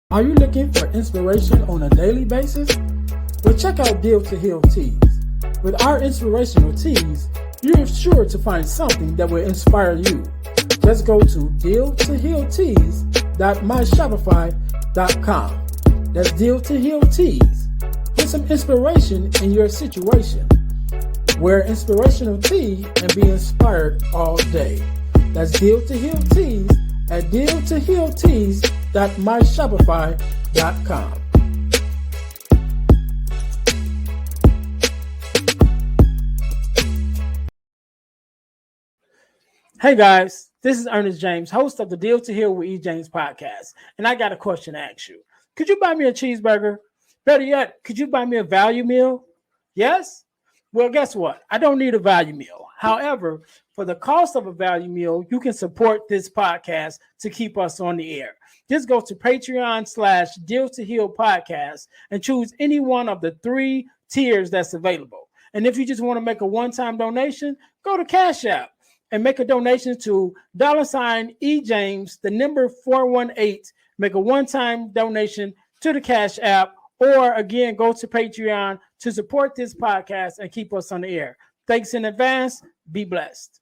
Are you looking for inspiration on a daily basis? Well, check out Deal to Heal Tees. With our inspirational tees, you're sure to find something that will inspire you. Just go to dealtohealtees.myshopify.com. That's Deal to Heal Tees. Get some inspiration in your situation. Wear inspirational tee and be inspired all day. That's Deal to Heal Tees at dealtohealtees.myshopify.com. Hey guys, this is Earnest James, host of the Deal to Heal with E. James podcast, and I got a question to ask you. Could you buy me a cheeseburger? Better yet, could you buy me a value meal? Yes? Well, guess what? I don't need a value meal. However, for the cost of a value meal, you can support this podcast to keep us on the air. Just go to Patreon/Deal to Heal podcast and choose any one of the 3 tiers that's available. And if you just want to make a one-time donation, go to Cash App and make a donation to $E James, the number 418. Make a one-time donation to the Cash App, or again, go to Patreon to support this podcast and keep us on the air. Thanks in advance. Be blessed.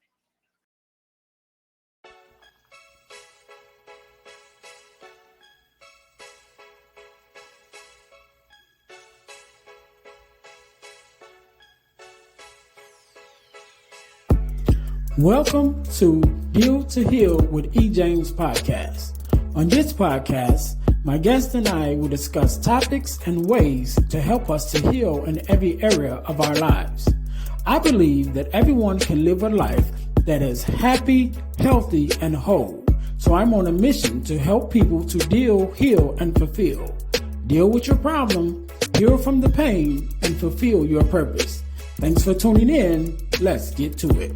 Welcome to Deal to Heal with E. James podcast. On this podcast, my guest and I will discuss topics and ways to help us to heal in every area of our lives. I believe that everyone can live a life that is happy, healthy, and whole. So I'm on a mission to help people to deal, heal, and fulfill. Deal with your problem, heal from the pain, and fulfill your purpose. Thanks for tuning in. Let's get to it.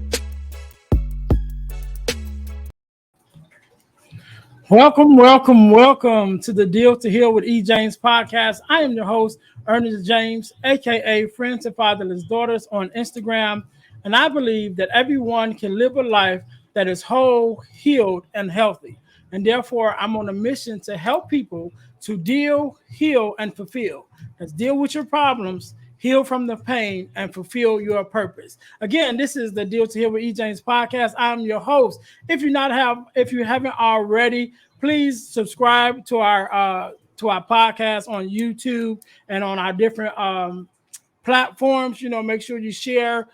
Welcome to the Deal to Heal with E. James podcast. I am your host, Earnest James, aka Friends and Fatherless Daughters on Instagram. And I believe that everyone can live a life that is whole, healed, and healthy. And therefore, I'm on a mission to help people to deal, heal, and fulfill. Let's deal with your problems, heal from the pain, and fulfill your purpose. Again, this is the Deal to Heal with E. James podcast. I'm your host. If you haven't already, please subscribe to our podcast on YouTube and on our different platforms. Make sure you share,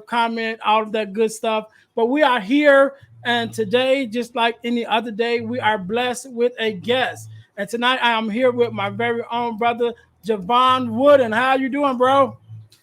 comment, all of that good stuff. But we are here, and today, just like any other day, we are blessed with a guest. And tonight, I am here with my very own brother, Jevon Wooden. How you doing, bro?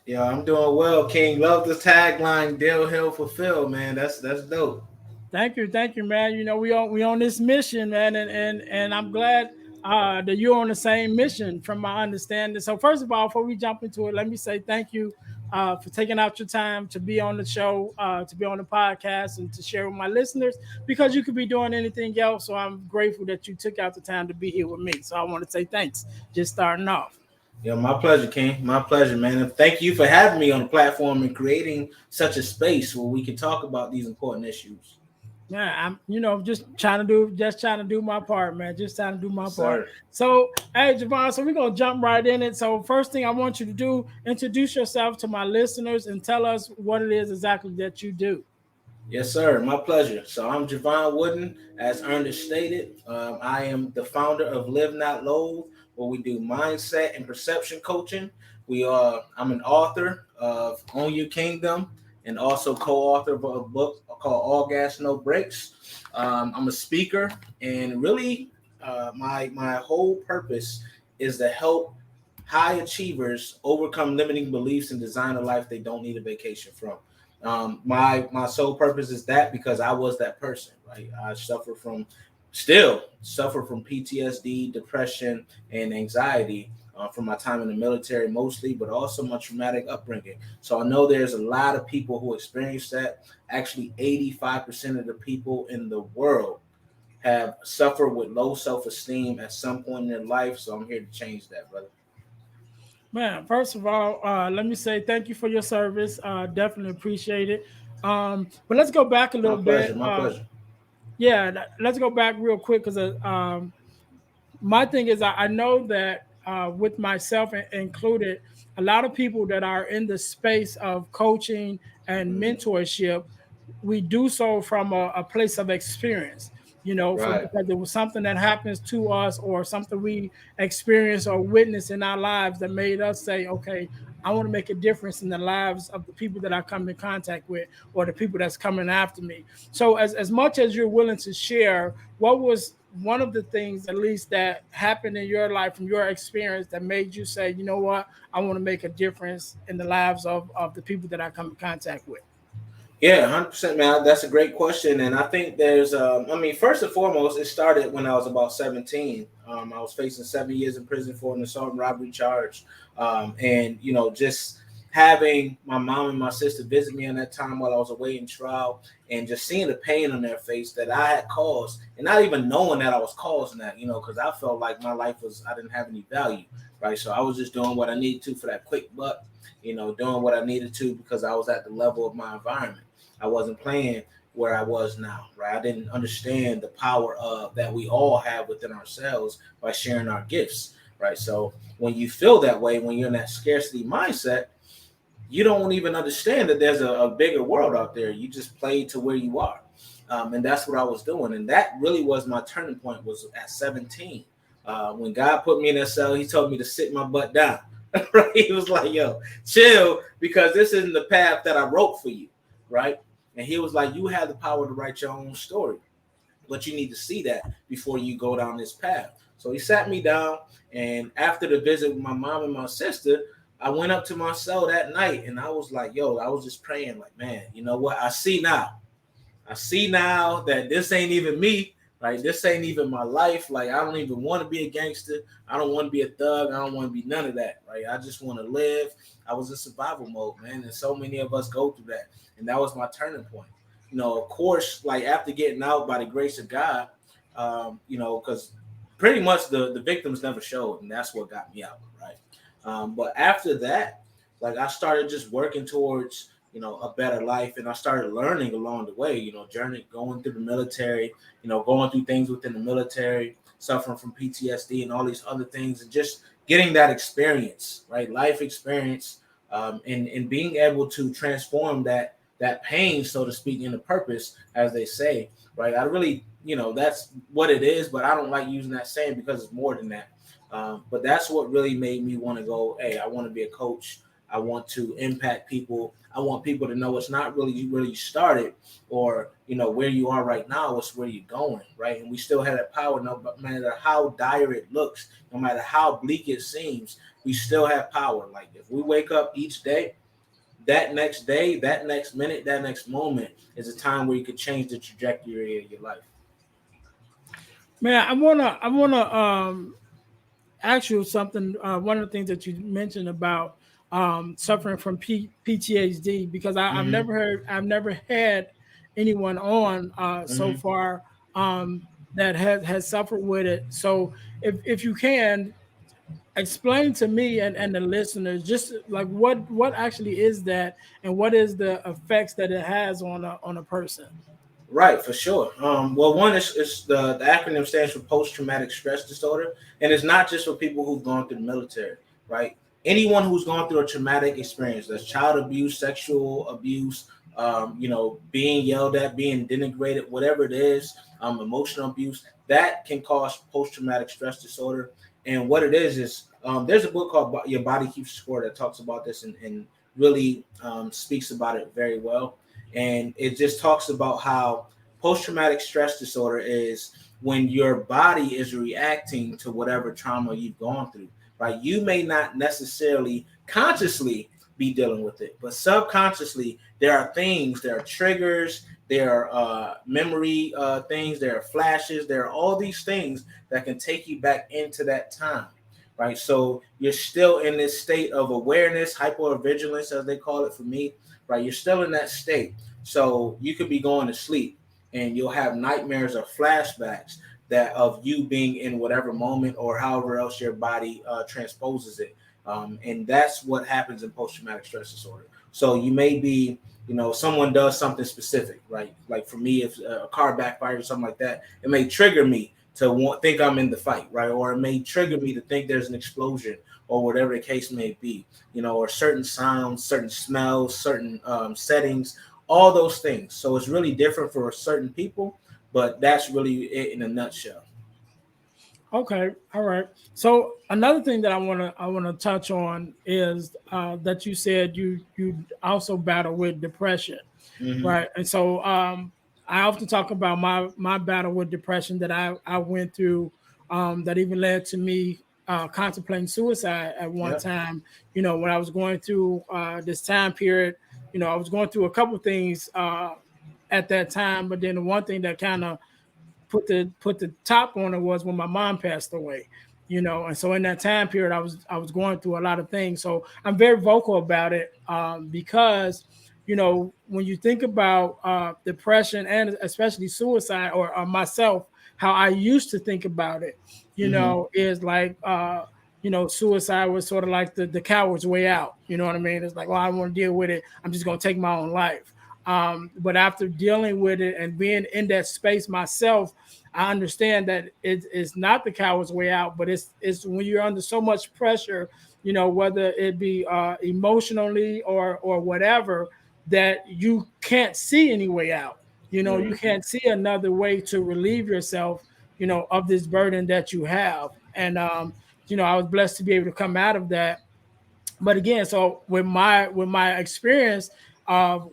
Yeah, I'm doing well, King. Love the tagline, Deal, Heal, Fulfill, man. That's dope. Thank you, man. We on this mission, man, and I'm glad that you're on the same mission from my understanding. So first of all, before we jump into it, let me say thank you for taking out your time to be on the show, to be on the podcast, and to share with my listeners, because you could be doing anything else. So I'm grateful that you took out the time to be here with me. So I want to say thanks, just starting off. Yeah, my pleasure, King. My pleasure, man. And thank you for having me on the platform and creating such a space where we can talk about these important issues. Yeah, I'm, just trying to do my part, man. Just trying to do my part. So, hey, Jevon, so we're gonna jump right in it. So, first thing I want you to do, introduce yourself to my listeners and tell us what it is exactly that you do. Yes, sir. My pleasure. So, I'm Jevon Wooden, as Ernest stated. I am the founder of Live Not Loathe, where we do mindset and perception coaching. I'm an author of Own Your Kingdom, and also co-author of a book called All Gas No Brakes. I'm a speaker, and really my whole purpose is to help high achievers overcome limiting beliefs and design a life they don't need a vacation from. My sole purpose is that because I was that person, right? I still suffer from PTSD, depression, and anxiety from my time in the military mostly, but also my traumatic upbringing. So I know there's a lot of people who experience that. Actually, 85% of the people in the world have suffered with low self-esteem at some point in their life. So I'm here to change that, brother. Man, first of all, let me say thank you for your service. Definitely appreciate it. But let's go back a little bit. My pleasure. Yeah, let's go back real quick because my thing is I know that with myself included, a lot of people that are in the space of coaching and Mm-hmm. mentorship, we do so from a place of experience, from Right. because it was something that happens to us or something we experience or witness in our lives that made us say, okay, I want to make a difference in the lives of the people that I come in contact with or the people that's coming after me. So as much as you're willing to share, what was one of the things at least that happened in your life from your experience that made you say, you know what, I want to make a difference in the lives of the people that I come in contact with? Yeah, 100%, man. That's a great question, and I think there's, I mean, first and foremost, it started when I was about 17. I was facing 7 years in prison for an assault and robbery charge, and just having my mom and my sister visit me in that time while I was awaiting trial, and just seeing the pain on their face that I had caused, and not even knowing that I was causing that, because I felt like my life I didn't have any value, right? So I was just doing what I needed to for that quick buck, doing what I needed to because I was at the level of my environment. I wasn't playing where I was now, right? I didn't understand the power of that we all have within ourselves by sharing our gifts, right? So when you feel that way, when you're in that scarcity mindset, you don't even understand that there's a bigger world out there. You just play to where you are. And that's what I was doing. And that really was my turning point, was at 17. When God put me in that cell, he told me to sit my butt down. Right? He was like, yo, chill, because this isn't the path that I wrote for you. Right? And he was like, you have the power to write your own story, but you need to see that before you go down this path. So he sat me down, and after the visit with my mom and my sister, I went up to my cell that night, and I was like, yo, I was just praying, like, man, you know what? I see now. I see now that this ain't even me, right? This ain't even my life. Like, I don't even want to be a gangster. I don't want to be a thug. I don't want to be none of that, right? I just want to live. I was in survival mode, man. And so many of us go through that. And that was my turning point. Of course, like after getting out by the grace of God, because pretty much the victims never showed. And that's what got me out, right? But after that, like I started just working towards a better life, and I started learning along the way, journey, going through the military, going through things within the military, suffering from PTSD and all these other things, and just getting that experience, right? Life experience, and being able to transform that pain, so to speak, into purpose, as they say, right? I really, that's what it is, but I don't like using that saying because it's more than that. But that's what really made me want to go, hey, I want to be a coach. I want to impact people. I want people to know it's not really you started, or where you are right now. It's where you're going, right? And we still have that power, no matter how dire it looks, no matter how bleak it seems. We still have power. Like if we wake up each day, that next day, that next minute, that next moment is a time where you could change the trajectory of your life. Man, I wanna ask you something. One of the things that you mentioned about suffering from PTSD, because I've Mm-hmm. I've never had anyone on so Mm-hmm. far that has suffered with it. So if you can explain to me and the listeners just like what actually is that, and what is the effects that it has on a person. Right, for sure. Well, one is the acronym stands for post-traumatic stress disorder, and it's not just for people who've gone through the military, right? Anyone who's gone through a traumatic experience, that's child abuse, sexual abuse, being yelled at, being denigrated, whatever it is, emotional abuse, that can cause post-traumatic stress disorder. And what it is there's a book called Your Body Keeps Score that talks about this, and really speaks about it very well. And it just talks about how post-traumatic stress disorder is when your body is reacting to whatever trauma you've gone through, right? You may not necessarily consciously be dealing with it, but subconsciously there are things, there are triggers, there are memory things, there are flashes, there are all these things that can take you back into that time, right? So you're still in this state of awareness, hypervigilance, as they call it for me, right? You're still in that state. So you could be going to sleep and you'll have nightmares or flashbacks that of you being in whatever moment or however else your body transposes it. And that's what happens in post-traumatic stress disorder. So you may be, someone does something specific, right? Like for me, if a car backfires or something like that, it may trigger me think I'm in the fight, right? Or it may trigger me to think there's an explosion or whatever the case may be, or certain sounds, certain smells, certain settings, all those things. So it's really different for certain people, but that's really it in a nutshell. Okay, all right. So another thing that I wanna touch on is that you said you also battle with depression, Mm-hmm. right? And so I often talk about my battle with depression that I went through, that even led to me contemplating suicide at one Yep. time. When I was going through this time period, I was going through a couple things at that time, but then the one thing that kind of put the top on it was when my mom passed away. And so in that time period I was going through a lot of things, so I'm very vocal about it, because when you think about depression and especially suicide, or myself, how I used to think about it, Mm-hmm. is like suicide was sort of like the coward's way out. You know what I mean? It's like, well, I don't want to deal with it, I'm just going to take my own life. But after dealing with it and being in that space myself, I understand that it's not the coward's way out, but it's when you're under so much pressure, whether it be emotionally or whatever, that you can't see any way out. You Mm-hmm. can't see another way to relieve yourself, of this burden that you have. And I was blessed to be able to come out of that. But again, so with my experience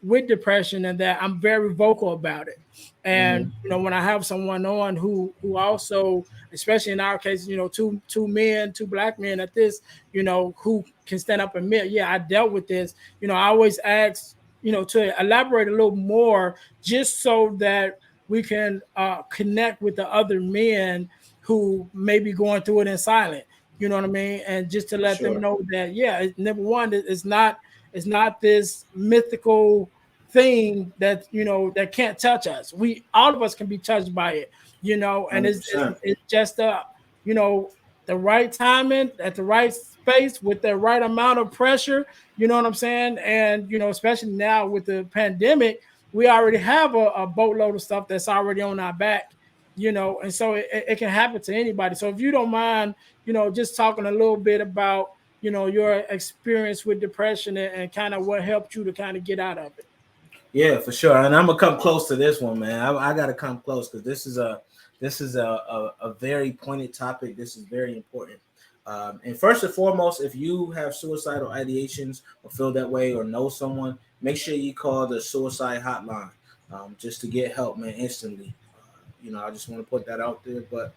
with depression, and that I'm very vocal about it. And Mm-hmm. when I have someone on who also, especially in our case, two men, two black men at this, who can stand up and admit, yeah, I dealt with this. I always ask, to elaborate a little more, just so that we can connect with the other men who may be going through it in silence. You know what I mean? And just to For let them sure. know that, yeah, number one, it's not this mythical thing that that can't touch us. We all of us can be touched by it, and it's it's, 100%. it's just you know the right timing at the right space with the right amount of pressure. You know what I'm saying? And especially now with the pandemic, we already have a boatload of stuff that's already on our back. And so it can happen to anybody. So if you don't mind, just talking a little bit about, your experience with depression, and kind of what helped you to kind of get out of it. Yeah, for sure. And I'm gonna come close to this one, man. I gotta come close because this is a very pointed topic. This is very important. And first and foremost, if you have suicidal ideations or feel that way or know someone, make sure you call the suicide hotline, just to get help, man, instantly. I just want to put that out there. But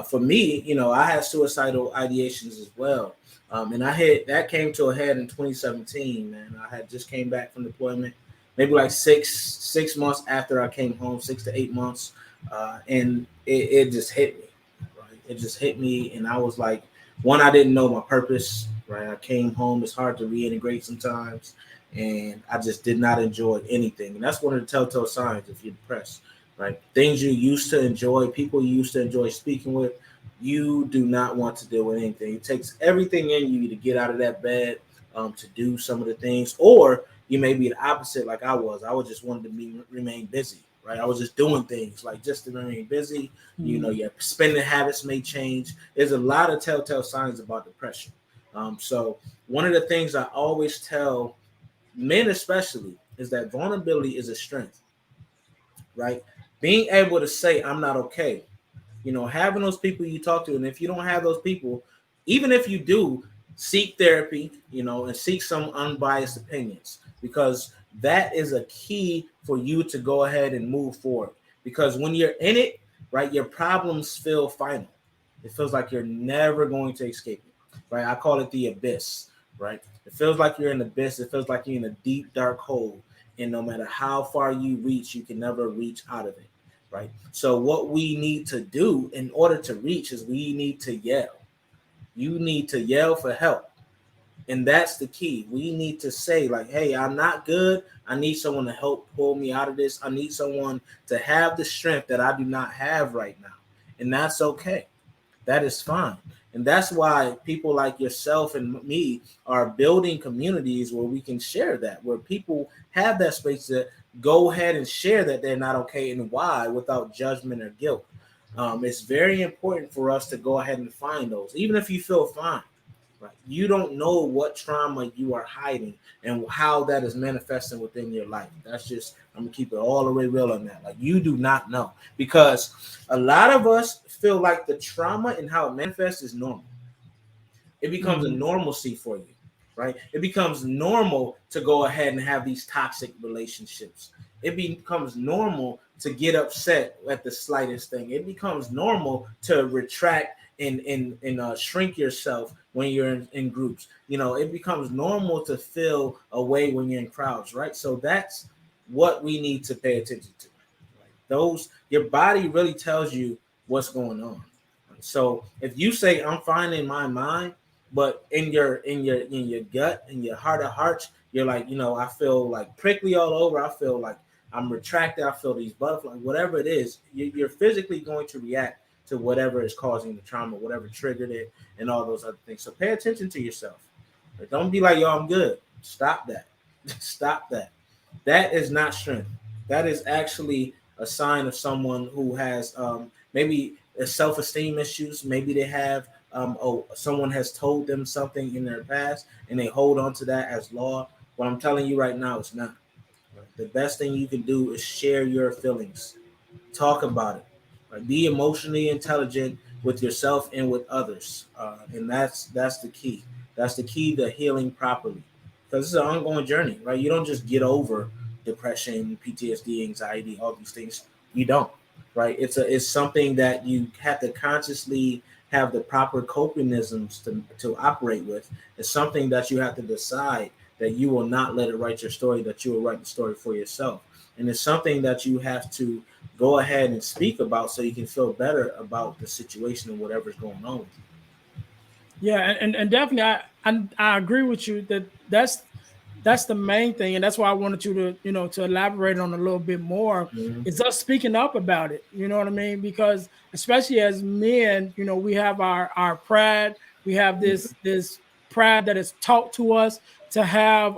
for me, I had suicidal ideations as well. And that came to a head in 2017, man. I had just came back from deployment, maybe like six months after I came home, 6 to 8 months, and it just hit me. Right, it just hit me, and I was like, one, I didn't know my purpose. Right, I came home. It's hard to reintegrate sometimes, and I just did not enjoy anything. And that's one of the telltale signs if you're depressed. Right, things you used to enjoy, people you used to enjoy speaking with, you do not want to deal with anything. It takes everything in you to get out of that bed, to do some of the things, or you may be the opposite, like I was. I was just wanted to remain busy, right? I was just doing things like just to remain busy. Mm. Your spending habits may change. There's a lot of telltale signs about depression. So one of the things I always tell men, especially, is that vulnerability is a strength, right? Being able to say, I'm not okay. Having those people you talk to, and if you don't have those people, even if you do, seek therapy, and seek some unbiased opinions, because that is a key for you to go ahead and move forward. Because when you're in it, right, your problems feel final. It feels like you're never going to escape it, right? I call it the abyss, right? It feels like you're in the abyss. It feels like you're in a deep, dark hole. And no matter how far you reach, you can never reach out of it, right? So what we need to do in order to reach is we need to yell. You need to yell for help. And that's the key. We need to say, like, hey, I'm not good. I need someone to help pull me out of this. I need someone to have the strength that I do not have right now. And that's okay. That is fine. And that's why people like yourself and me are building communities where we can share that, where people have that space to go ahead and share that they're not okay and why, without judgment or guilt. It's very important for us to go ahead and find those, even if you feel fine. Right? You don't know what trauma you are hiding and how that is manifesting within your life. That's just, I'm gonna keep it all the way real on that. Like, you do not know, because a lot of us feel like the trauma and how it manifests is normal. It becomes a Mm-hmm. normalcy for you, right? It becomes normal to go ahead and have these toxic relationships. It becomes normal to get upset at the slightest thing. It becomes normal to retract and shrink yourself when you're in groups. It becomes normal to feel away when you're in crowds, right? So that's what we need to pay attention to. Right? Your body really tells you what's going on. So if you say I'm fine in my mind, but in your gut, in your heart of hearts, you're like, I feel like prickly all over. I feel like I'm retracted. I feel these butterflies. Whatever it is, you're physically going to react to whatever is causing the trauma, whatever triggered it, and all those other things. So pay attention to yourself. Don't be like, yo, I'm good. Stop that. Stop that. That is not strength. That is actually a sign of someone who has maybe self-esteem issues. Maybe they have someone has told them something in their past and they hold on to that as law. What I'm telling you right now is not. The best thing you can do is share your feelings. Talk about it. Right? Be emotionally intelligent with yourself and with others, and that's the key. That's the key to healing properly, because it's an ongoing journey, right? You don't just get over depression, PTSD, anxiety, all these things. You don't, right? It's something that you have to consciously have the proper copingisms to operate with. It's something that you have to decide that you will not let it write your story, that you will write the story for yourself. And it's something that you have to go ahead and speak about so you can feel better about the situation and whatever's going on with you. Yeah, and definitely, I agree with you that that's the main thing, and that's why I wanted you to to elaborate on a little bit more. Mm-hmm. Is us speaking up about it. You know what I mean? Because especially as men, we have our pride. We have this pride that is taught to us to have,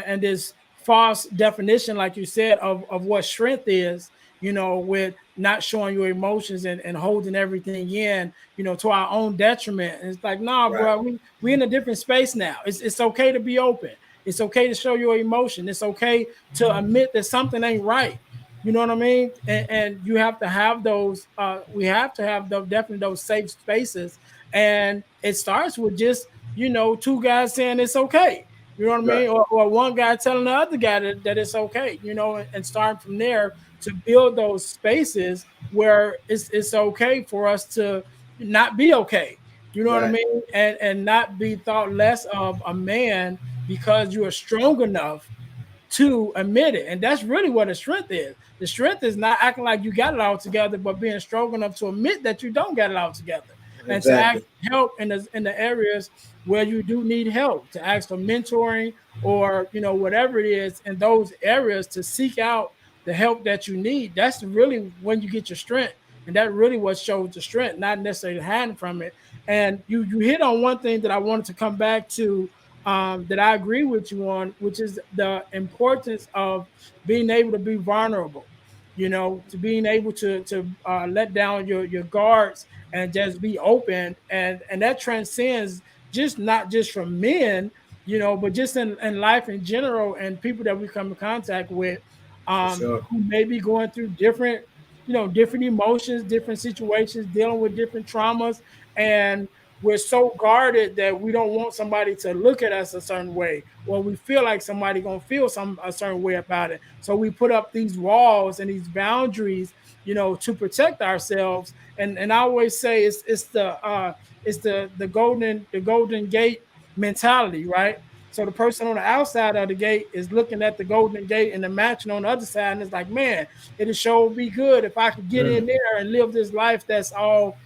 and this false definition, like you said, of what strength is. With not showing your emotions and holding everything in, to our own detriment. And it's like, nah, Right. bro, we in a different space now. It's okay to be open. It's okay to show your emotion. It's okay to admit that something ain't right. You know what I mean? And you have to have those. We have to have those, definitely those safe spaces. And it starts with just two guys saying it's okay. You know what I Right. mean? Or one guy telling the other guy that it's okay. And starting from there to build those spaces where it's okay for us to not be okay. You know what I Right. mean? And not be thought less of a man because you are strong enough to admit it. And that's really what the strength is. The strength is not acting like you got it all together, but being strong enough to admit that you don't got it all together and to ask Exactly. help in the areas where you do need help, to ask for mentoring or whatever it is in those areas, to seek out the help that you need. That's really when you get your strength. And that really what shows the strength, not necessarily hiding from it. And you hit on one thing that I wanted to come back to, that I agree with you on, which is the importance of being able to be vulnerable. To being able to let down your guards and just be open, and that transcends just not just from men, but just in life in general, and people that we come in contact with, For sure. who may be going through different emotions, different situations, dealing with different traumas, and we're so guarded that we don't want somebody to look at us a certain way, or we feel like somebody gonna feel a certain way about it. So we put up these walls and these boundaries, to protect ourselves. And I always say it's the golden gate mentality, right? So the person on the outside of the gate is looking at the golden gate and the mansion on the other side, and it's like, man, it'd sure be good if I could get in Mm. there and live this life that's all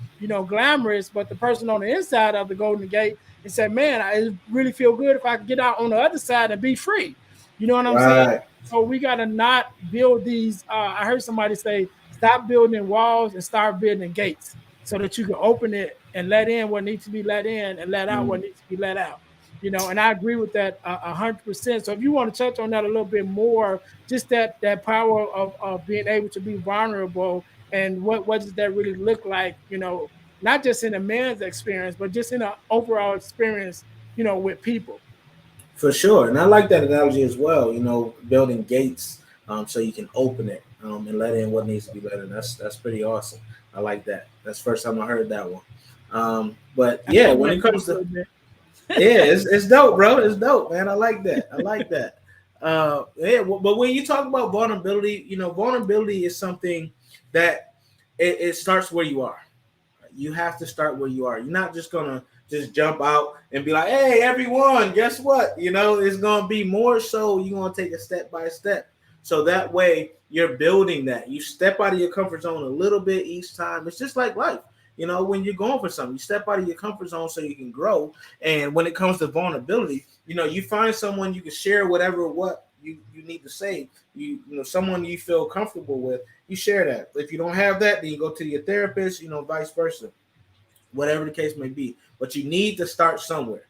glamorous. But the person on the inside of the golden gate and said, man, I really feel good if I could get out on the other side and be free. You know what I'm saying? Right. So we got to not build these. I heard somebody say, stop building walls and start building gates so that you can open it and let in what needs to be let in and let out what Mm. needs to be let out. And I agree with that 100%. So if you want to touch on that a little bit more, just that power of being able to be vulnerable and what does that really look like, not just in a man's experience, but just in an overall experience, with people. For sure, and I like that analogy as well. Building gates so you can open it and let in what needs to be let in. That's pretty awesome. I like that. That's the first time I heard that one. But I yeah, told when my it voice comes a to little bit. yeah, it's dope, bro. It's dope, man. I like that. I like that. Yeah, but when you talk about vulnerability, vulnerability is something that it starts where you are. You have to start where you are. You're not just gonna just jump out and be like, "Hey, everyone, guess what?" It's gonna be more so. You're gonna take it step by step, so that way you're building that. You step out of your comfort zone a little bit each time. It's just like life. When you're going for something, you step out of your comfort zone so you can grow. And when it comes to vulnerability, you find someone you can share whatever what you need to say. Someone you feel comfortable with, you share that. If you don't have that, then you go to your therapist, vice versa, whatever the case may be. But you need to start somewhere,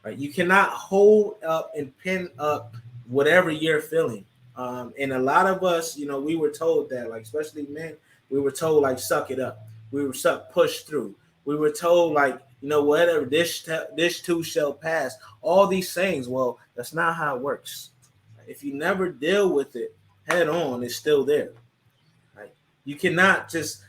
right? You cannot hold up and pin up whatever you're feeling. And a lot of us, we were told that, like, especially men, we were told, like, suck it up. We were push through. We were told, like, whatever, this too shall pass. All these things. Well, that's not how it works. If you never deal with it head on, it's still there. Right? You cannot just,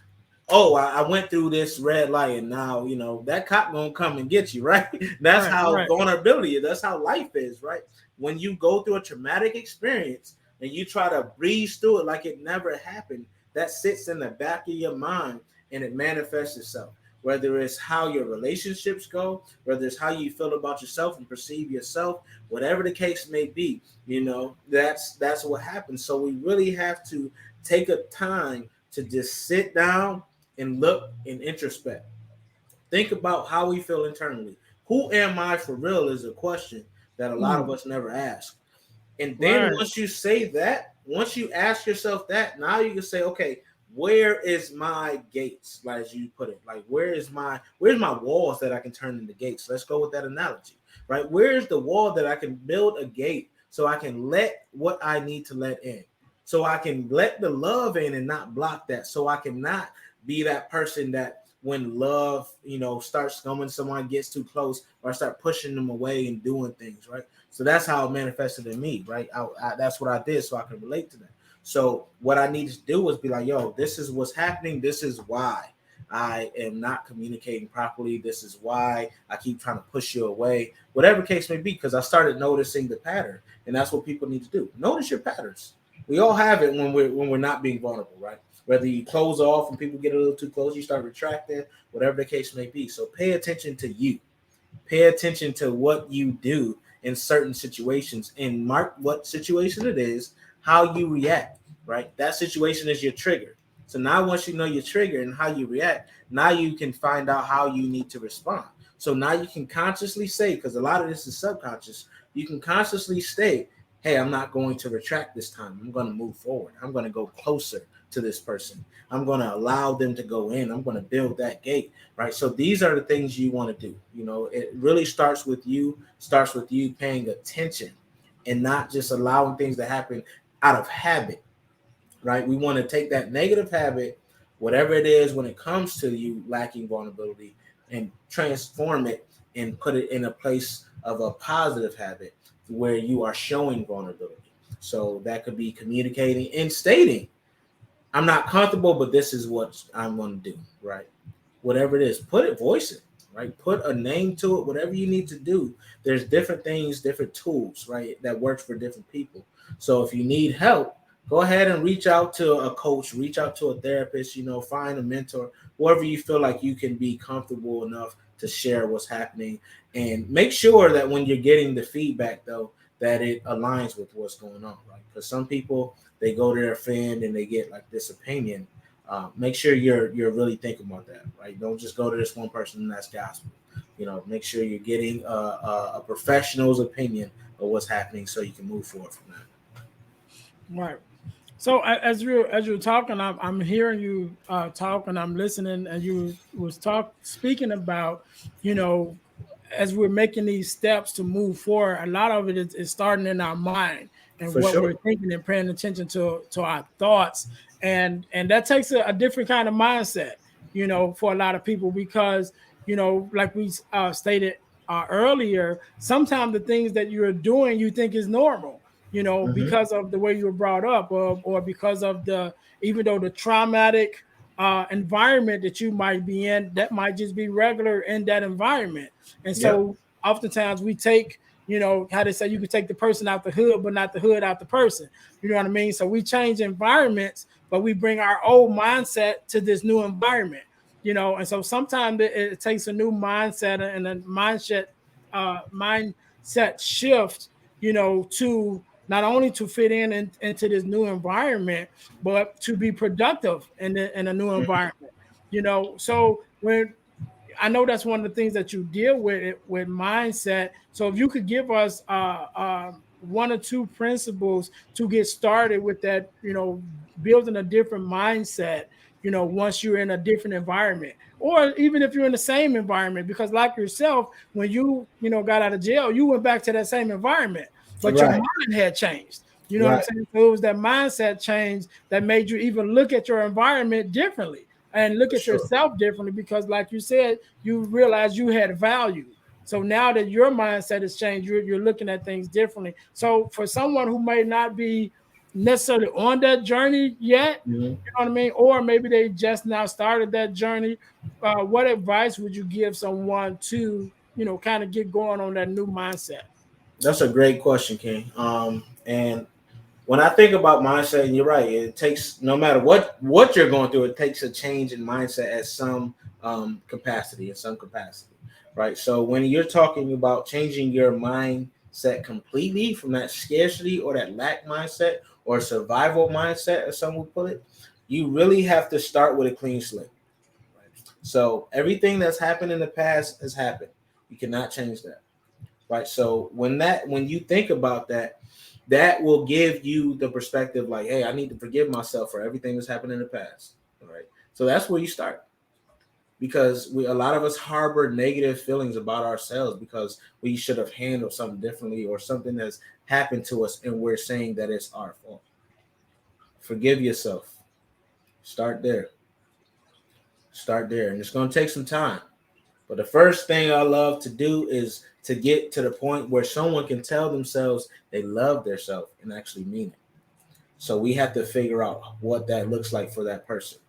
oh, I went through this red light and now, that cop gonna come and get you, right? That's Right, how right. vulnerability is. That's how life is, right? When you go through a traumatic experience and you try to breeze through it like it never happened, that sits in the back of your mind and it manifests itself. Whether it's how your relationships go, whether it's how you feel about yourself and perceive yourself, whatever the case may be, that's what happens. So we really have to take a time to just sit down and look and introspect. Think about how we feel internally. Who am I for real is a question that a lot of us never ask. And then Right. once you say that, once you ask yourself that, now you can say, okay, where is my gates, like as you put it? Like where's my walls that I can turn into gates? Let's go with that analogy, right? Where's the wall that I can build a gate so I can let what I need to let in? So I can let the love in and not block that. So I can not be that person that when love, starts when someone gets too close or I start pushing them away and doing things, right? So that's how it manifested in me, right? That's what I did so I can relate to that. So what I needed to do was be like, yo, this is what's happening. This is why I am not communicating properly. This is why I keep trying to push you away, whatever case may be, because I started noticing the pattern. And that's what people need to do. Notice your patterns. We all have it when we're not being vulnerable, right? Whether you close off and people get a little too close, you start retracting, whatever the case may be. So pay attention to you. Pay attention to what you do in certain situations and mark what situation it is, how you react, right? That situation is your trigger. So now once you know your trigger and how you react, now you can find out how you need to respond. So now you can consciously say, because a lot of this is subconscious, you can consciously say, hey, I'm not going to retract this time. I'm going to move forward. I'm going to go closer to this person. I'm going to allow them to go in. I'm going to build that gate, right? So these are the things you want to do. It really starts with you paying attention and not just allowing things to happen out of habit, right? We want to take that negative habit, whatever it is, when it comes to you lacking vulnerability, and transform it and put it in a place of a positive habit where you are showing vulnerability. So that could be communicating and stating, I'm not comfortable, but this is what I'm going to do, right? Whatever it is, voice it, right? Put a name to it, whatever you need to do. There's different things, different tools, right? That works for different people. So if you need help, go ahead and reach out to a coach, reach out to a therapist, find a mentor, whoever you feel like you can be comfortable enough to share what's happening. And make sure that when you're getting the feedback, though, that it aligns with what's going on, right? Because some people, they go to their friend and they get like this opinion. Make sure you're really thinking about that, right? Don't just go to this one person and that's gospel. Make sure you're getting a professional's opinion of what's happening so you can move forward from that. Right. So as you're talking, I'm hearing you talk, and I'm listening, and you was speaking about, you know, as we're making these steps to move forward. A lot of it is starting in our mind and For what we're sure. thinking and paying attention to our thoughts and that takes a different kind of mindset, for a lot of people, because like we stated earlier, sometimes the things that you're doing you think is normal, Mm-hmm. because of the way you were brought up, or because of the even though the traumatic environment that you might be in, that might just be regular in that environment. And Yep. so oftentimes we take, how they say, you can take the person out the hood but not the hood out the person. You know what I mean? So we change environments, but we bring our old mindset to this new environment, and so sometimes it takes a new mindset and a mindset shift, to not only to fit into this new environment, but to be productive in a new environment. So when I know that's one of the things that you deal with mindset. So if you could give us one or two principles to get started with that, building a different mindset, once you're in a different environment, or even if you're in the same environment, because like yourself, when got out of jail, you went back to that same environment, but your Right. mind had changed. You know what I'm Right. saying? So it was that mindset change that made you even look at your environment differently and look For at sure. yourself differently, because like you said, you realized you had value. So now that your mindset has changed, you're looking at things differently. So for someone who may not be necessarily on that journey yet, Mhm. you know what I mean, or maybe they just now started that journey, what advice would you give someone to, kind of get going on that new mindset? That's a great question, King. And when I think about mindset, and you're right, it takes no matter what you're going through, it takes a change in mindset at some capacity, in some capacity, right? So when you're talking about changing your mindset completely from that scarcity or that lack mindset or survival mindset, as some would put it, you really have to start with a clean slate. Right? So everything that's happened in the past has happened. You cannot change that, right? So when you think about that, that will give you the perspective like, hey, I need to forgive myself for everything that's happened in the past, right? So that's where you start, because a lot of us harbor negative feelings about ourselves because we should have handled something differently or something that's happened to us, and we're saying that it's our fault. Forgive yourself. Start there. Start there, and it's going to take some time. But the first thing I love to do is to get to the point where someone can tell themselves they love themselves and actually mean it. So we have to figure out what that looks like for that person,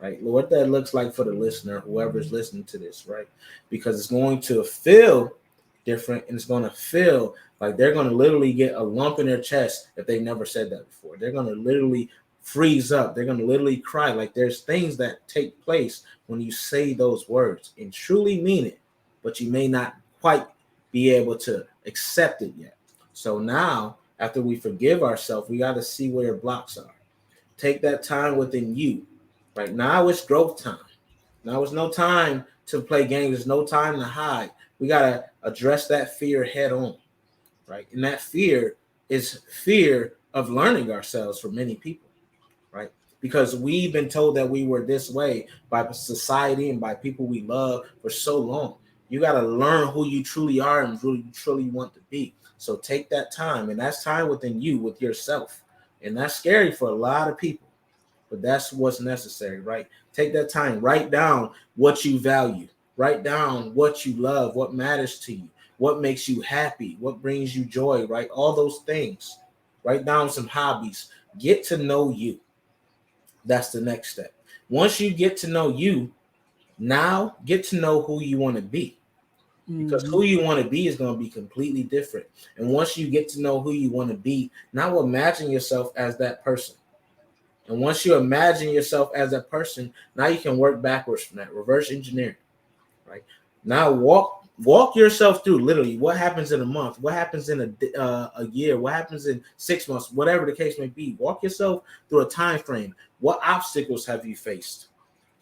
right? What that looks like for the listener, whoever's listening to this, right? Because it's going to feel different, and it's going to feel like they're going to literally get a lump in their chest if they never said that before. They're going to literally freeze up. They're going to literally cry. Like there's things that take place when you say those words and truly mean it, but you may not quite be able to accept it yet. So now, after we forgive ourselves, we got to see where your blocks are. Take that time within you. Right now, it's growth time. Now, it's no time to play games. There's no time to hide. We got to address that fear head on. Right. And that fear is fear of learning ourselves for many people. Right. Because we've been told that we were this way by society and by people we love for so long. You got to learn who you truly are and who you truly want to be. So take that time, and that's time within you, with yourself. And that's scary for a lot of people, but that's what's necessary, right? Take that time, write down what you value, write down what you love, what matters to you, what makes you happy, what brings you joy, right? All those things. Write down some hobbies. Get to know you. That's the next step. Once you get to know you, now get to know who you want to be, because Mm-hmm. who you want to be is going to be completely different. And once you get to know who you want to be, now imagine yourself as that person. And once you imagine yourself as that person, now you can work backwards from that, reverse engineering, right? Now walk yourself through literally what happens in a month, what happens in a year, what happens in 6 months, whatever the case may be. Walk yourself through a time frame. What obstacles have you faced?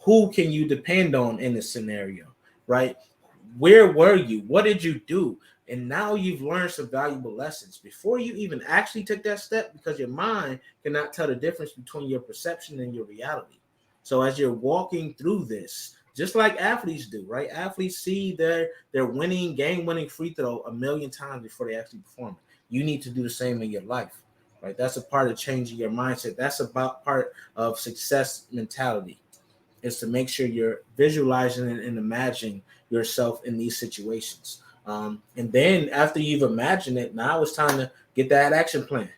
Who can you depend on in this scenario, right? Where were you? What did you do? And now you've learned some valuable lessons before you even actually took that step, because your mind cannot tell the difference between your perception and your reality. So as you're walking through this, just like athletes do, right? Athletes see their winning, game winning free throw a million times before they actually perform it. You need to do the same in your life. right? That's a part of changing your mindset. That's about part of success mentality, is to make sure you're visualizing and imagining yourself in these situations. And then after you've imagined it, now it's time to get that action plan.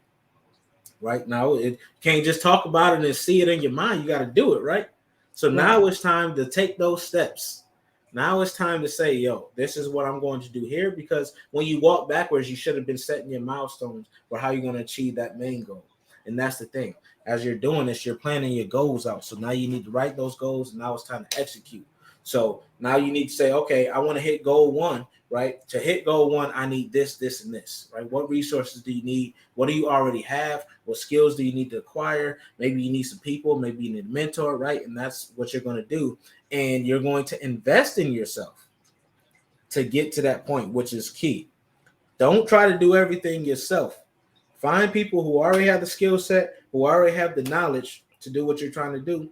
Right now, it can't just talk about it and see it in your mind. You got to do it, right? So Right. now it's time to take those steps. Now it's time to say, yo, this is what I'm going to do here. Because when you walk backwards, you should have been setting your milestones for how you're going to achieve that main goal. And that's the thing. As you're doing this, you're planning your goals out. So now you need to write those goals, and now it's time to execute. So now you need to say, okay, I want to hit goal one, right? To hit goal one, I need this, this, and this, right? What resources do you need? What do you already have? What skills do you need to acquire? Maybe you need some people, maybe you need a mentor, right? And that's what you're going to do. And you're going to invest in yourself to get to that point, which is key. Don't try to do everything yourself. Find people who already have the skill set, who already have the knowledge to do what you're trying to do.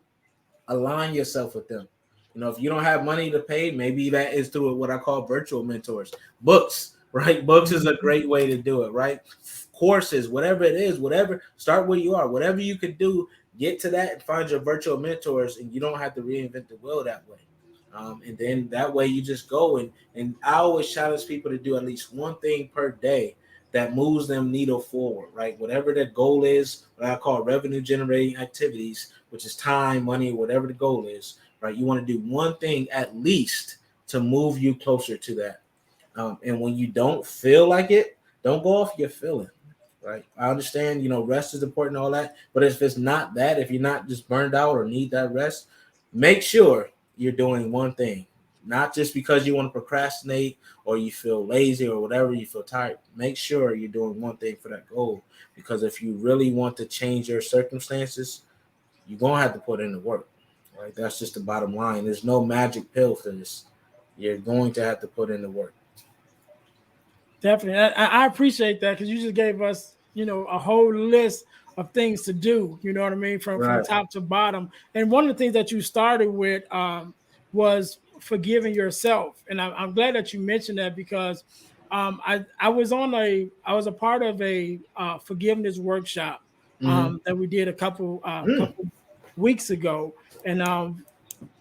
Align yourself with them. If you don't have money to pay, maybe that is through what I call virtual mentors. Books, right? Books is a great way to do it, right? Courses, whatever it is, whatever, start where you are. Whatever you could do, get to that and find your virtual mentors, and you don't have to reinvent the wheel that way. And then that way you just go, and I always challenge people to do at least one thing per day that moves them needle forward, right? Whatever their goal is, what I call revenue generating activities, which is time, money, whatever the goal is, right? You want to do one thing at least to move you closer to that. And when you don't feel like it, don't go off your feeling, right? I understand, rest is important and all that, but if it's not that, if you're not just burned out or need that rest, make sure you're doing one thing, not just because you want to procrastinate or you feel lazy or whatever, you feel tired. Make sure you're doing one thing for that goal, because if you really want to change your circumstances, you're going to have to put in the work, right? That's just the bottom line. There's no magic pill for this. You're going to have to put in the work. Definitely. I appreciate that, because you just gave us, a whole list of things to do, you know what I mean, from Right. top to bottom. And one of the things that you started with was forgiving yourself. And I'm glad that you mentioned that, because I was a part of a forgiveness workshop Mm-hmm. that we did a couple weeks ago. And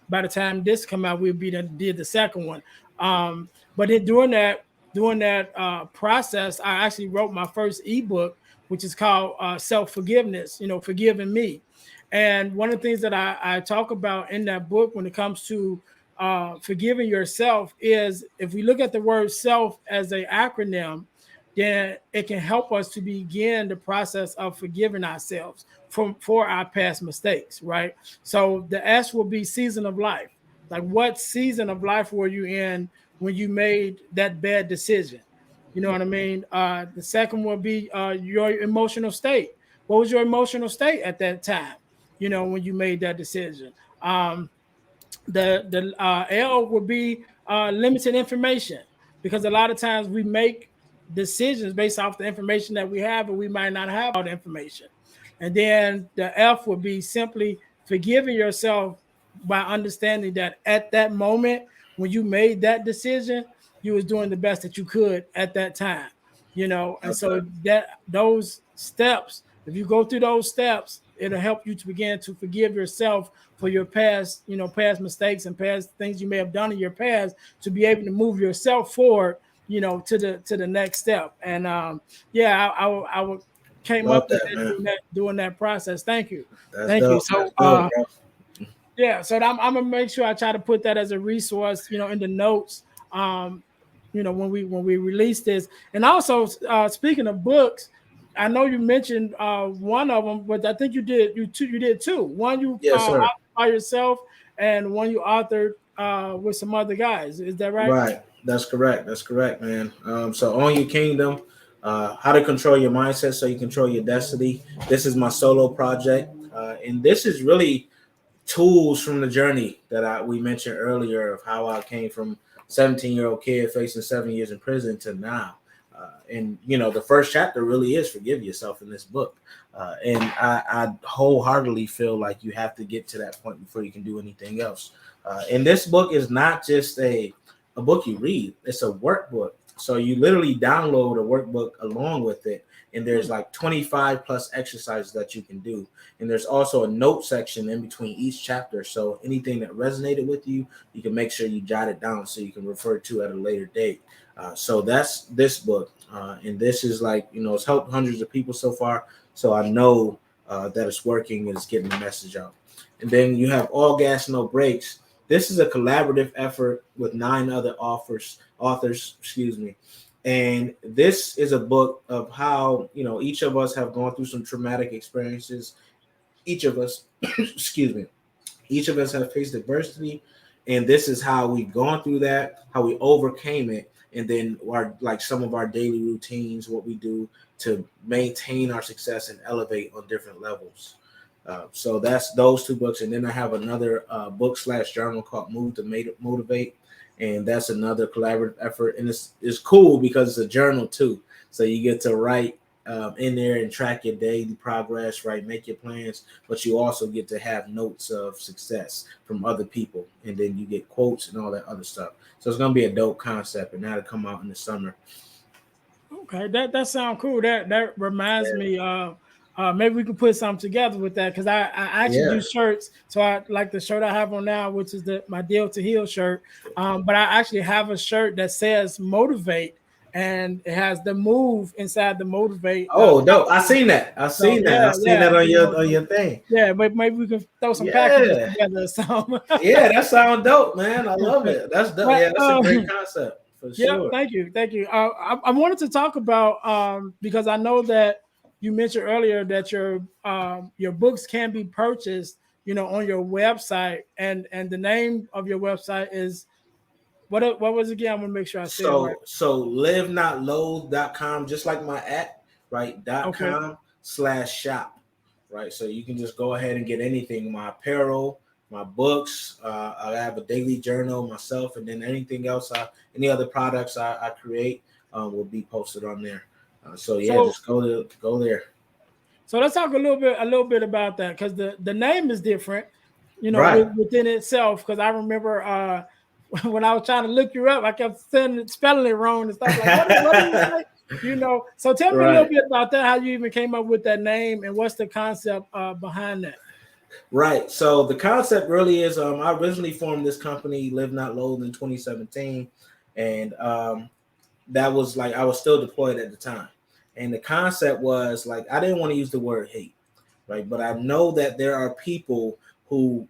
by the time this come out, we'll be did the second one. But during that process, I actually wrote my first ebook, which is called Self-Forgiveness, Forgiving Me. And one of the things that I talk about in that book when it comes to forgiving yourself is, if we look at the word self as an acronym, then it can help us to begin the process of forgiving ourselves for our past mistakes, right? So the S will be season of life. Like, what season of life were you in when you made that bad decision? You know what I mean? The second will be your emotional state. What was your emotional state at that time, when you made that decision? The L would be limited information, because a lot of times we make decisions based off the information that we have, and we might not have all the information. And then the F would be simply forgiving yourself by understanding that at that moment when you made that decision, you was doing the best that you could at that time, and so Okay. that those steps, if you go through those steps, it'll help you to begin to forgive yourself for your past, past mistakes and past things you may have done in your past, to be able to move yourself forward, to the next step. And yeah, I came Love up with that, that man. during that process. Thank you. That's Thank you. dope. That's So dope, bro. yeah, so I'm gonna make sure I try to put that as a resource, in the notes. Um, when we release this. And also, speaking of books, I know you mentioned one of them, but I think you did two. One you Yes, authored sir. by yourself, and one you authored with some other guys. Is that right? Right. That's correct. That's correct, man. So Own Your Kingdom, how to control your mindset so you control your destiny. This is my solo project. And this is really tools from the journey that we mentioned earlier, of how I came from 17-year-old kid facing 7 years in prison to now. And the first chapter really is forgive yourself in this book. And I wholeheartedly feel like you have to get to that point before you can do anything else. And this book is not just a book you read; it's a workbook. So you literally download a workbook along with it, and there's like 25 plus exercises that you can do. And there's also a note section in between each chapter. So anything that resonated with you, you can make sure you jot it down so you can refer to at a later date. So that's this book. And this is like, it's helped hundreds of people so far. So I know that it's working and it's getting the message out. And then you have All Gas, No Brakes. This is a collaborative effort with 9 other authors, excuse me. And this is a book of how, each of us have gone through some traumatic experiences. Each of us, excuse me, each of us have faced adversity. And this is how we've gone through that, how we overcame it. And then some of our daily routines, what we do to maintain our success and elevate on different levels. So that's those 2 books. And then I have another book/journal called Move to Motivate. And that's another collaborative effort. And it's cool because it's a journal too. So you get to write in there and track your daily progress, right? Make your plans, but you also get to have notes of success from other people. And then you get quotes and all that other stuff. So it's going to be a dope concept, and that'll come out in the summer. Okay, that sounds cool. That reminds me. Maybe we can put something together with that, because I actually do shirts. So I like the shirt I have on now, which is my Deal to Heal shirt. But I actually have a shirt that says Motivate, and it has the move inside the Motivate. Oh, dope! I seen that. I seen that. I seen that on your thing. Yeah, but maybe we can throw some packages together or something. Yeah, that sounds dope, man. I love it. That's dope. Yeah, that's a great concept. For sure. Thank you. I wanted to talk about because I know that you mentioned earlier that your books can be purchased, on your website, and the name of your website is what was it again? I want to make sure I say it right. So livenotloathe.com, just like my app, right? .com/shop, right? So you can just go ahead and get anything, my apparel, my books. I have a daily journal myself, and then anything else, any other products I create will be posted on there. Just go there. So let's talk a little bit about that, because the name is different, right. within itself. Because I remember when I was trying to look you up, I kept spelling it wrong and stuff like what do you say? So tell me a little bit about that, how you even came up with that name, and what's the concept behind that. Right. So the concept really is, I originally formed this company, Live Not Loathe, in 2017. And that was like, I was still deployed at the time. And the concept was like, I didn't want to use the word hate, right? But I know that there are people who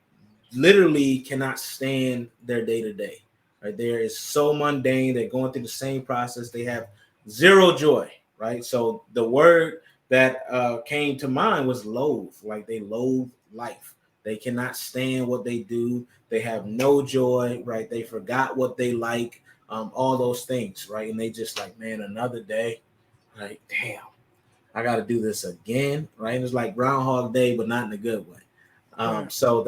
literally cannot stand their day to day, right? There is so mundane. They're going through the same process. They have zero joy, right? So the word that came to mind was loathe. Like, they loathe life. They cannot stand what they do. They have no joy, right? They forgot what they like, all those things, right? And they just like, man, another day, right? Damn, I got to do this again, right? And it's like Groundhog Day, but not in a good way. So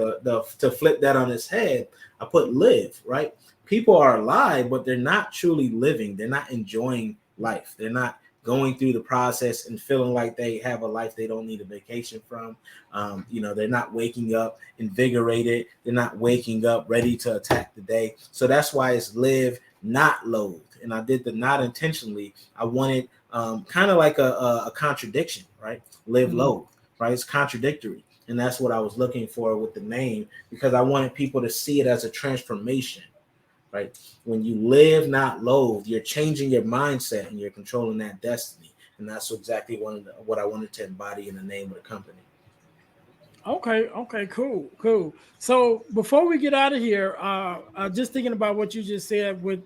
to flip that on its head, I put live, right? People are alive, but they're not truly living. They're not enjoying life. They're not going through the process and feeling like they have a life they don't need a vacation from. They're not waking up invigorated. They're not waking up ready to attack the day. So that's why it's Live Not Loathe. And I did the not intentionally. I wanted kind of like a contradiction, right? Live Loathe, right? It's contradictory. And that's what I was looking for with the name, because I wanted people to see it as a transformation, right? When you live not loathe, you're changing your mindset and you're controlling that destiny. And that's exactly what I wanted to embody in the name of the company. Okay, cool. So before we get out of here, just thinking about what you just said with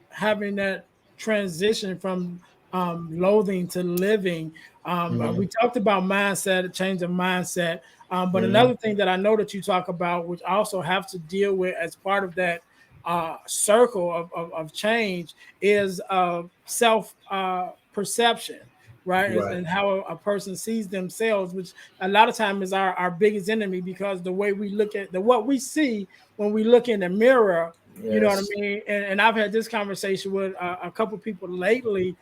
having that transition from loathing to living. We talked about mindset, a change of mindset. But another thing that I know that you talk about, which I also have to deal with as part of that circle of change, is self perception, right? And how a person sees themselves, which a lot of time is our biggest enemy, because the way we look at what we see when we look in the mirror. Yes. You know what I mean? And I've had this conversation with a couple of people lately,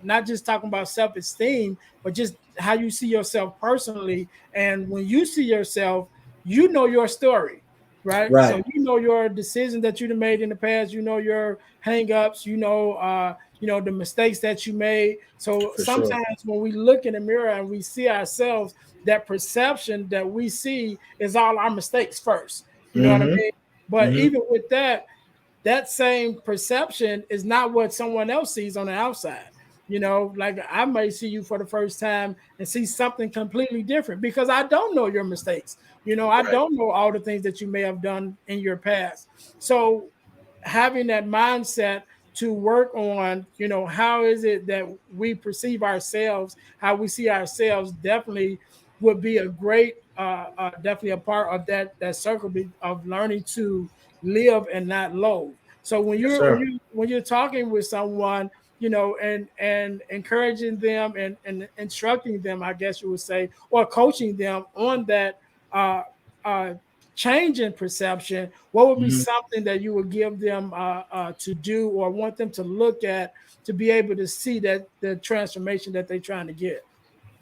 not just talking about self-esteem, but just how you see yourself personally. And when you see yourself, you know your story, right? So Right. you know your decisions that you've made in the past, you know your hangups, you know the mistakes that you made. So For sure. sometimes when we look in the mirror and we see ourselves, that perception that we see is all our mistakes first. You know what I Mm-hmm. mean? But Mm-hmm. even with that, that same perception is not what someone else sees on the outside. You know, like I may see you for the first time and see something completely different because I don't know your mistakes. You know, I Right. don't know all the things that you may have done in your past. So having that mindset to work on, you know, how is it that we perceive ourselves, how we see ourselves, definitely would be a great, definitely a part of that circle of learning to live and not loathe. So when Yes, you're when sir. you when you're talking with someone, you know, and encouraging them and instructing them, I guess you would say, or coaching them on that uh, uh, change in perception, what would be Mm-hmm. something that you would give them to do or want them to look at to be able to see that the transformation that they're trying to get?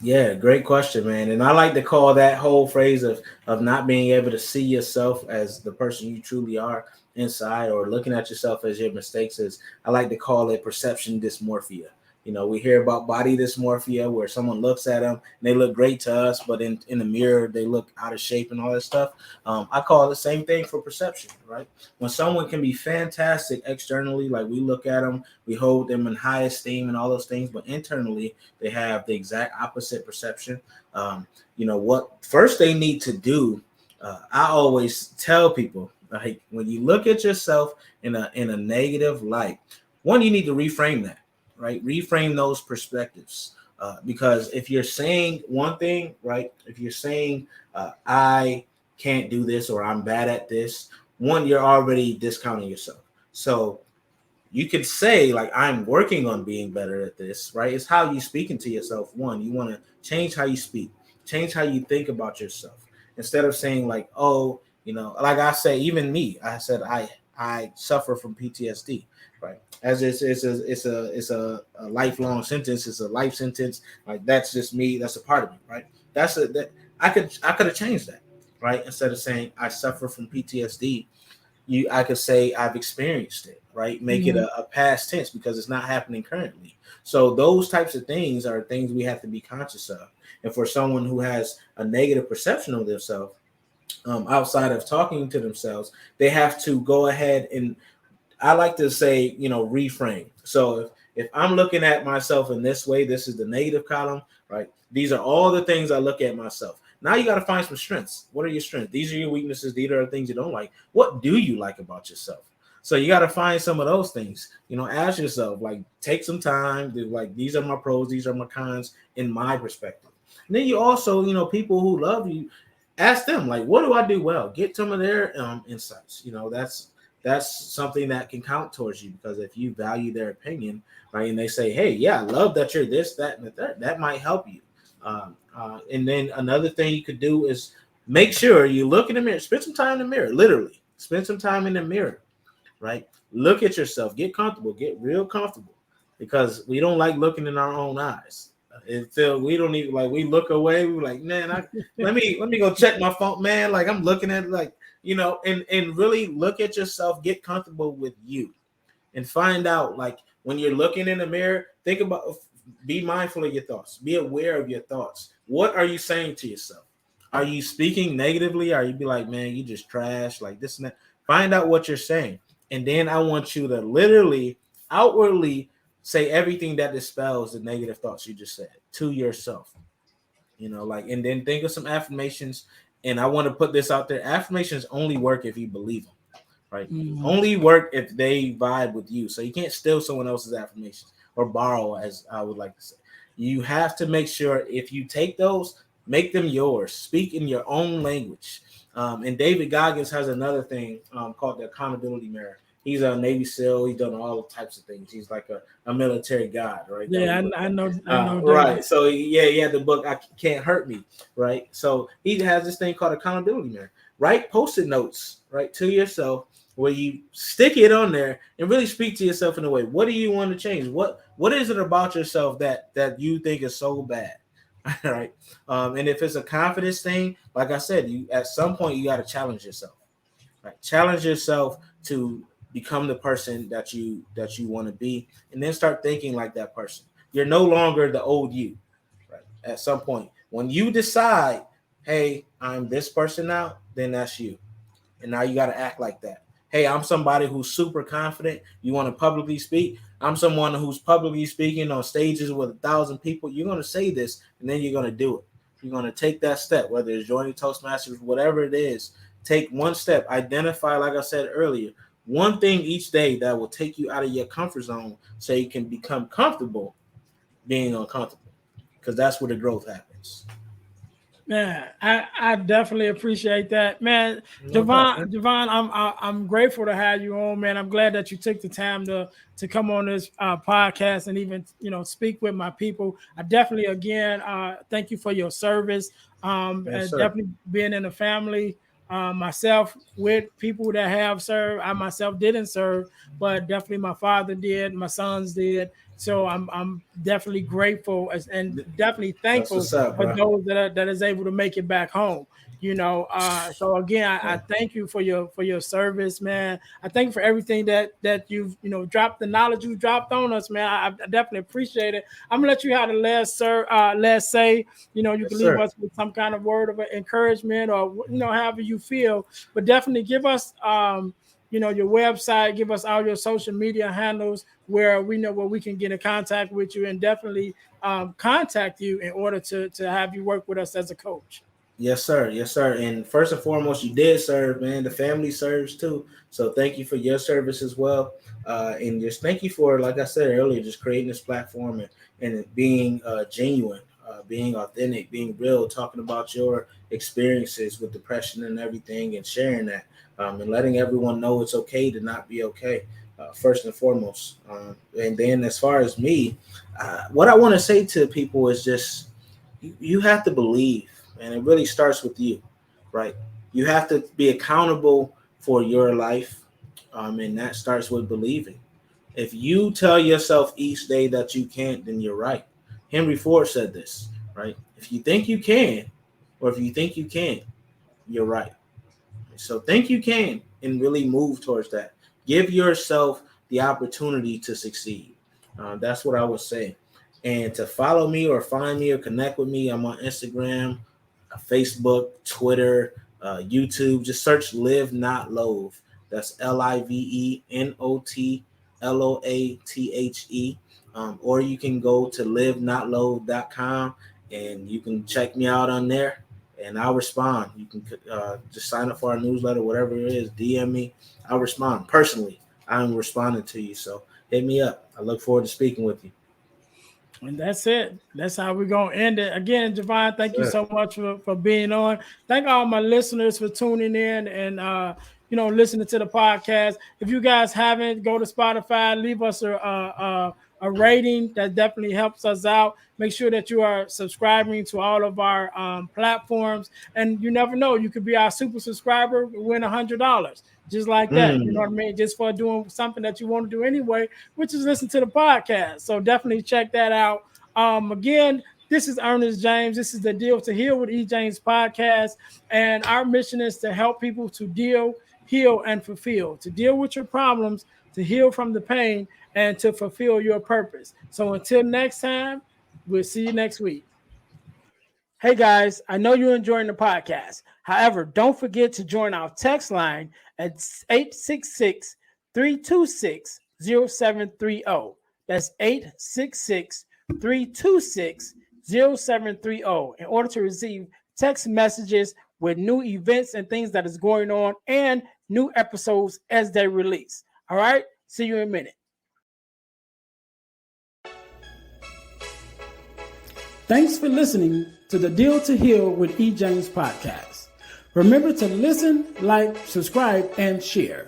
Yeah, great question, man. And I like to call that whole phrase of not being able to see yourself as the person you truly are inside, or looking at yourself as your mistakes is. I like to call it perception dysmorphia. You know, we hear about body dysmorphia where someone looks at them and they look great to us, but in the mirror they look out of shape and all that stuff. I call it the same thing for perception, right? When someone can be fantastic externally, like we look at them, we hold them in high esteem and all those things, but internally they have the exact opposite perception. You know what? First, they need to do. I always tell people, like, when you look at yourself in a negative light, one, you need to reframe that, right? Reframe those perspectives. Because if you're saying one thing, right? If you're saying I can't do this or I'm bad at this, one, you're already discounting yourself. So you could say like I'm working on being better at this, right? It's how you speaking to yourself. One, you want to change how you speak, change how you think about yourself, instead of saying like, oh, you know, like I say, even me, I said I suffer from PTSD, right? As it's a lifelong sentence, it's a life sentence. Like that's just me, that's a part of me, right? That I could have changed that, right? Instead of saying I suffer from PTSD, I could say I've experienced it, right? Make it Mhm. a past tense because it's not happening currently. So those types of things are things we have to be conscious of. And for someone who has a negative perception of themselves, outside of talking to themselves, they have to go ahead and, I like to say, reframe. So if I'm looking at myself in this way, this is the negative column, right? These are all the things I look at myself. Now you got to find some strengths. What are your strengths? These are your weaknesses. These are the things you don't like. What do you like about yourself? So you got to find some of those things. Ask yourself, like, take some time to, like, these are my pros, these are my cons in my perspective. And then you also, people who love you, ask them, like, what do I do well? Get some of their insights. That's something that can count towards you, because if you value their opinion, right, and they say, hey, yeah, I love that you're this, that, and the third, that might help you. And then another thing you could do is make sure you look in the mirror, spend some time in the mirror, literally spend some time in the mirror, right? Look at yourself, get comfortable, get real comfortable, because we don't like looking in our own eyes. Until we don't even, like, we look away, we're like, man, let me go check my phone, man. Like, I'm looking at, like, and really look at yourself, get comfortable with you, and find out, like, when you're looking in the mirror, think about, be mindful of your thoughts, be aware of your thoughts. What are you saying to yourself? Are you speaking negatively? Are you be like, man, you just trash, like this and that? Find out what you're saying, and then I want you to literally, outwardly say everything that dispels the negative thoughts you just said to yourself. Like, and then think of some affirmations. And I want to put this out there: affirmations only work if you believe them, right? Mhm. Only work if they vibe with you. So you can't steal someone else's affirmations or borrow, as I would like to say. You have to make sure, if you take those, make them yours. Speak in your own language. And David Goggins has another thing called the accountability mirror. He's a Navy SEAL. He's done all types of things. He's like a military god, right? That we Yeah, look I at. know, I know, David. Right. So yeah, he had the book "I Can't Hurt Me," right? So he has this thing called accountability mirror. Write post-it notes, right, to yourself, where you stick it on there and really speak to yourself in a way. What do you want to change? What is it about yourself that you think is so bad? All right. And if it's a confidence thing, like I said, you, at some point, you got to challenge yourself. Right? Challenge yourself to become the person that you want to be, and then start thinking like that person. You're no longer the old you. Right? At some point, when you decide, hey, I'm this person now, then that's you. And now you got to act like that. Hey, I'm somebody who's super confident. You want to publicly speak? I'm someone who's publicly speaking on stages with 1,000 people. You're going to say this, and then you're going to do it. You're going to take that step, whether it's joining Toastmasters, whatever it is. Take one step. Identify, like I said earlier, one thing each day that will take you out of your comfort zone so you can become comfortable being uncomfortable, because that's where the growth happens. Man, I definitely appreciate that, man. Jevon, I'm grateful to have you on, man. I'm glad that you took the time to come on this podcast and even speak with my people. I definitely again thank you for your service. And definitely being in the family. Myself with people that have served. I myself didn't serve, but definitely my father did, my sons did. So I'm definitely grateful and definitely thankful for those that is able to make it back home. So again, I thank you for your service, man. I thank you for everything that you've dropped, the knowledge you dropped on us, man. I definitely appreciate it. I'm gonna let you have the last say. You can leave us with some kind of word of encouragement or however you feel, but definitely give us your website, give us all your social media handles where we know where we can get in contact with you, and definitely contact you in order to have you work with us as a coach. Yes, sir. Yes, sir. And first and foremost, you did serve, man. The family serves too. So thank you for your service as well. And just thank you for, like I said earlier, just creating this platform and being genuine, being authentic, being real, talking about your experiences with depression and everything, and sharing that, and letting everyone know it's okay to not be okay, first and foremost. And then as far as me, what I want to say to people is just you have to believe. And it really starts with you, right? You have to be accountable for your life, and that starts with believing. If you tell yourself each day that you can't, then you're right. Henry Ford said this, right? If you think you can, or if you think you can't, you're right. So think you can and really move towards that. Give yourself the opportunity to succeed. That's what I would say. And to follow me or find me or connect with me, I'm on Instagram, Facebook, Twitter, YouTube. Just search Live Not Loathe. That's LIVENOTLOATHE. Or you can go to livenotloathe.com and you can check me out on there, and I'll respond. You can just sign up for our newsletter, whatever it is, DM me. I'll respond personally. I'm responding to you. So hit me up. I look forward to speaking with you. And that's it. That's how we're going to end it. Again, Jevon, thank you so much for being on. Thank all my listeners for tuning in and, listening to the podcast. If you guys haven't, go to Spotify, leave us a rating. That definitely helps us out. Make sure that you are subscribing to all of our platforms. And you never know, you could be our super subscriber, win $100. Just like that, you know what I mean? Just for doing something that you want to do anyway, which is listen to the podcast. So definitely check that out. Again, this is Earnest James. This is the Deal to Heal with E. James podcast. And our mission is to help people to deal, heal, and fulfill. To deal with your problems, to heal from the pain, and to fulfill your purpose. So until next time, we'll see you next week. Hey guys, I know you're enjoying the podcast. However, don't forget to join our text line at 866-326-0730. That's 866-326-0730 in order to receive text messages with new events and things that is going on and new episodes as they release. All right, see you in a minute. Thanks for listening to the Deal to Heal with E. James podcast. Remember to listen, like, subscribe, and share.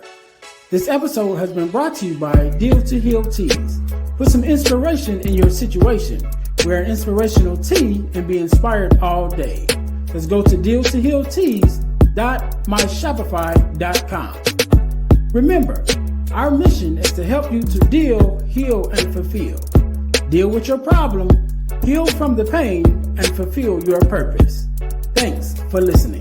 This episode has been brought to you by Deal to Heal Teas. Put some inspiration in your situation. Wear an inspirational tee and be inspired all day. Let's go to dealtohealteas.myshopify.com. Remember, our mission is to help you to deal, heal, and fulfill. Deal with your problem, heal from the pain, and fulfill your purpose. Thanks for listening.